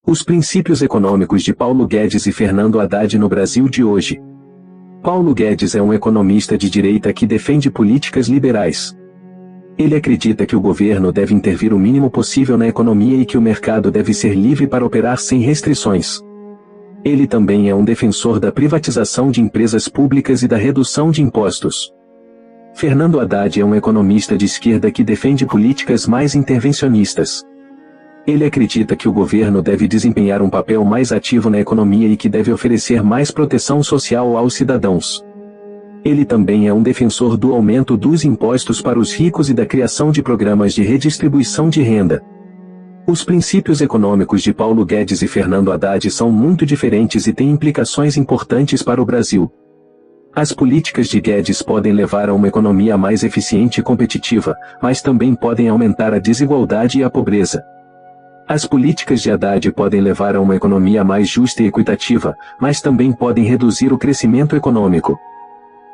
Os princípios econômicos de Paulo Guedes e Fernando Haddad no Brasil de hoje. Paulo Guedes é um economista de direita que defende políticas liberais. Ele acredita que o governo deve intervir o mínimo possível na economia e que o mercado deve ser livre para operar sem restrições. Ele também é um defensor da privatização de empresas públicas e da redução de impostos. Fernando Haddad é um economista de esquerda que defende políticas mais intervencionistas. Ele acredita que o governo deve desempenhar um papel mais ativo na economia e que deve oferecer mais proteção social aos cidadãos. Ele também é um defensor do aumento dos impostos para os ricos e da criação de programas de redistribuição de renda. Os princípios econômicos de Paulo Guedes e Fernando Haddad são muito diferentes e têm implicações importantes para o Brasil. As políticas de Guedes podem levar a uma economia mais eficiente e competitiva, mas também podem aumentar a desigualdade e a pobreza. As políticas de Haddad podem levar a uma economia mais justa e equitativa, mas também podem reduzir o crescimento econômico.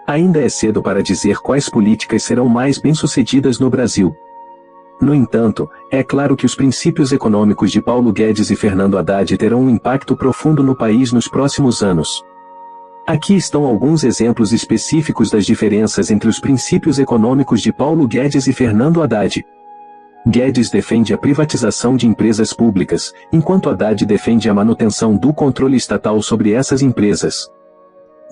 Ainda é cedo para dizer quais políticas serão mais bem-sucedidas no Brasil. No entanto, é claro que os princípios econômicos de Paulo Guedes e Fernando Haddad terão um impacto profundo no país nos próximos anos. Aqui estão alguns exemplos específicos das diferenças entre os princípios econômicos de Paulo Guedes e Fernando Haddad. Guedes defende a privatização de empresas públicas, enquanto Haddad defende a manutenção do controle estatal sobre essas empresas.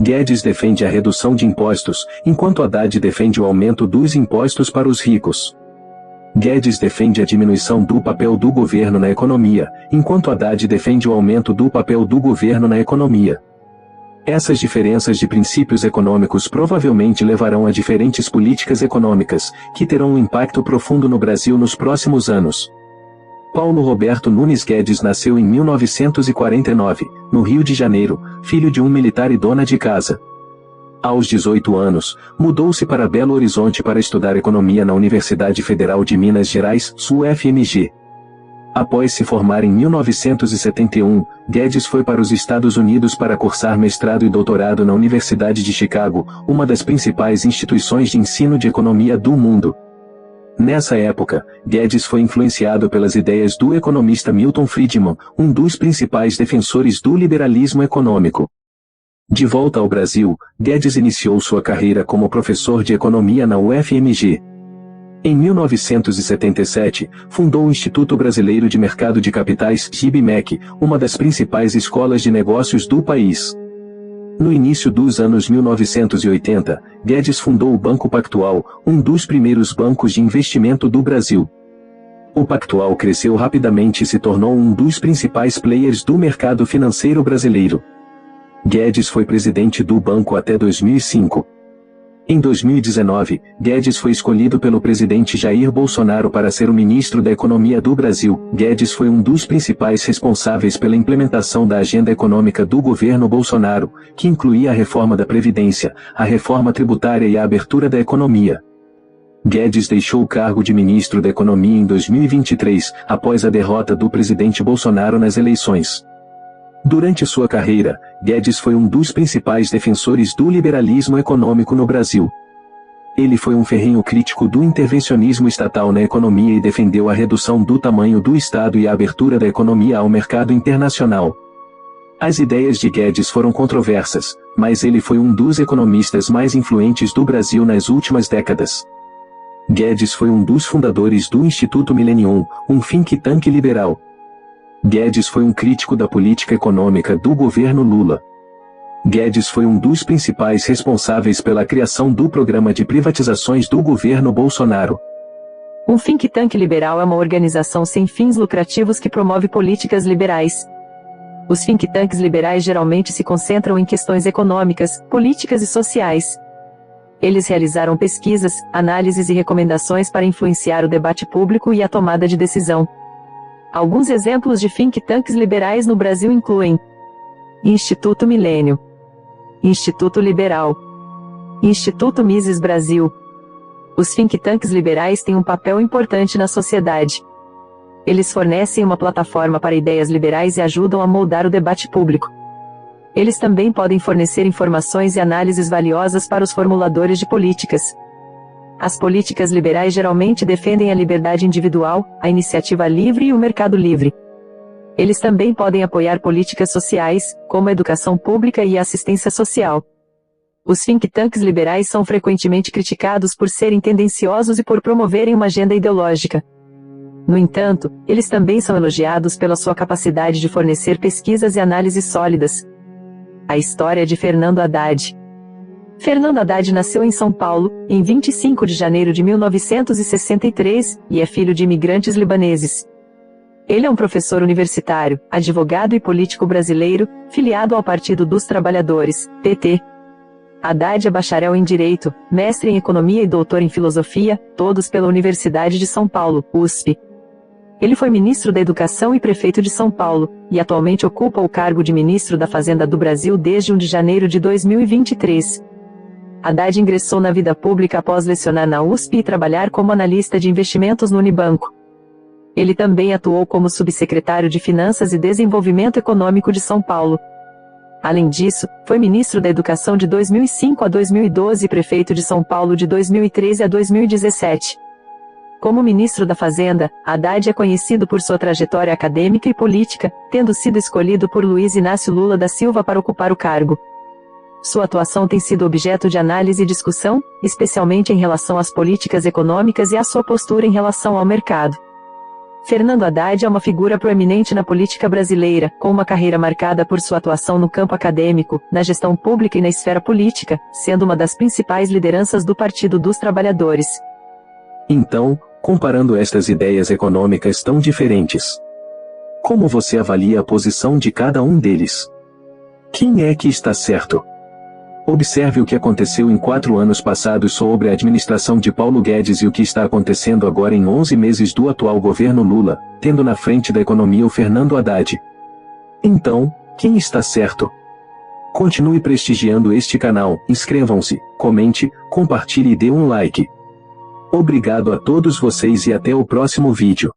Guedes defende a redução de impostos, enquanto Haddad defende o aumento dos impostos para os ricos. Guedes defende a diminuição do papel do governo na economia, enquanto Haddad defende o aumento do papel do governo na economia. Essas diferenças de princípios econômicos provavelmente levarão a diferentes políticas econômicas, que terão um impacto profundo no Brasil nos próximos anos. Paulo Roberto Nunes Guedes nasceu em 1949, no Rio de Janeiro, filho de um militar e dona de casa. Aos 18 anos, mudou-se para Belo Horizonte para estudar economia na Universidade Federal de Minas Gerais, UFMG. Após se formar em 1971, Guedes foi para os Estados Unidos para cursar mestrado e doutorado na Universidade de Chicago, uma das principais instituições de ensino de economia do mundo. Nessa época, Guedes foi influenciado pelas ideias do economista Milton Friedman, um dos principais defensores do liberalismo econômico. De volta ao Brasil, Guedes iniciou sua carreira como professor de economia na UFMG. Em 1977, fundou o Instituto Brasileiro de Mercado de Capitais, IBMEC, uma das principais escolas de negócios do país. No início dos anos 1980, Guedes fundou o Banco Pactual, um dos primeiros bancos de investimento do Brasil. O Pactual cresceu rapidamente e se tornou um dos principais players do mercado financeiro brasileiro. Guedes foi presidente do banco até 2005. Em 2019, Guedes foi escolhido pelo presidente Jair Bolsonaro para ser o ministro da Economia do Brasil. Guedes foi um dos principais responsáveis pela implementação da agenda econômica do governo Bolsonaro, que incluía a reforma da Previdência, a reforma tributária e a abertura da economia. Guedes deixou o cargo de ministro da Economia em 2023, após a derrota do presidente Bolsonaro nas eleições. Durante sua carreira, Guedes foi um dos principais defensores do liberalismo econômico no Brasil. Ele foi um ferrenho crítico do intervencionismo estatal na economia e defendeu a redução do tamanho do Estado e a abertura da economia ao mercado internacional. As ideias de Guedes foram controversas, mas ele foi um dos economistas mais influentes do Brasil nas últimas décadas. Guedes foi um dos fundadores do Instituto Millennium, um think tank liberal. Guedes foi um crítico da política econômica do governo Lula. Guedes foi um dos principais responsáveis pela criação do programa de privatizações do governo Bolsonaro. Um think tank liberal é uma organização sem fins lucrativos que promove políticas liberais. Os think tanks liberais geralmente se concentram em questões econômicas, políticas e sociais. Eles realizaram pesquisas, análises e recomendações para influenciar o debate público e a tomada de decisão. Alguns exemplos de think tanks liberais no Brasil incluem Instituto Milênio, Instituto Liberal, Instituto Mises Brasil. Os think tanks liberais têm um papel importante na sociedade. Eles fornecem uma plataforma para ideias liberais e ajudam a moldar o debate público. Eles também podem fornecer informações e análises valiosas para os formuladores de políticas. As políticas liberais geralmente defendem a liberdade individual, a iniciativa livre e o mercado livre. Eles também podem apoiar políticas sociais, como a educação pública e a assistência social. Os think tanks liberais são frequentemente criticados por serem tendenciosos e por promoverem uma agenda ideológica. No entanto, eles também são elogiados pela sua capacidade de fornecer pesquisas e análises sólidas. A história de Fernando Haddad. Fernando Haddad nasceu em São Paulo, em 25 de janeiro de 1963, e é filho de imigrantes libaneses. Ele é um professor universitário, advogado e político brasileiro, filiado ao Partido dos Trabalhadores, PT. Haddad é bacharel em Direito, mestre em Economia e doutor em Filosofia, todos pela Universidade de São Paulo, USP. Ele foi ministro da Educação e prefeito de São Paulo, e atualmente ocupa o cargo de ministro da Fazenda do Brasil desde 1 de janeiro de 2023. Haddad ingressou na vida pública após lecionar na USP e trabalhar como analista de investimentos no Unibanco. Ele também atuou como subsecretário de Finanças e Desenvolvimento Econômico de São Paulo. Além disso, foi ministro da Educação de 2005 a 2012 e prefeito de São Paulo de 2013 a 2017. Como ministro da Fazenda, Haddad é conhecido por sua trajetória acadêmica e política, tendo sido escolhido por Luiz Inácio Lula da Silva para ocupar o cargo. Sua atuação tem sido objeto de análise e discussão, especialmente em relação às políticas econômicas e à sua postura em relação ao mercado. Fernando Haddad é uma figura proeminente na política brasileira, com uma carreira marcada por sua atuação no campo acadêmico, na gestão pública e na esfera política, sendo uma das principais lideranças do Partido dos Trabalhadores. Então, comparando estas ideias econômicas tão diferentes, como você avalia a posição de cada um deles? Quem é que está certo? Observe o que aconteceu em 4 anos passados sobre a administração de Paulo Guedes e o que está acontecendo agora em 11 meses do atual governo Lula, tendo na frente da economia o Fernando Haddad. Então, quem está certo? Continue prestigiando este canal, inscrevam-se, comente, compartilhe e dê um like. Obrigado a todos vocês e até o próximo vídeo.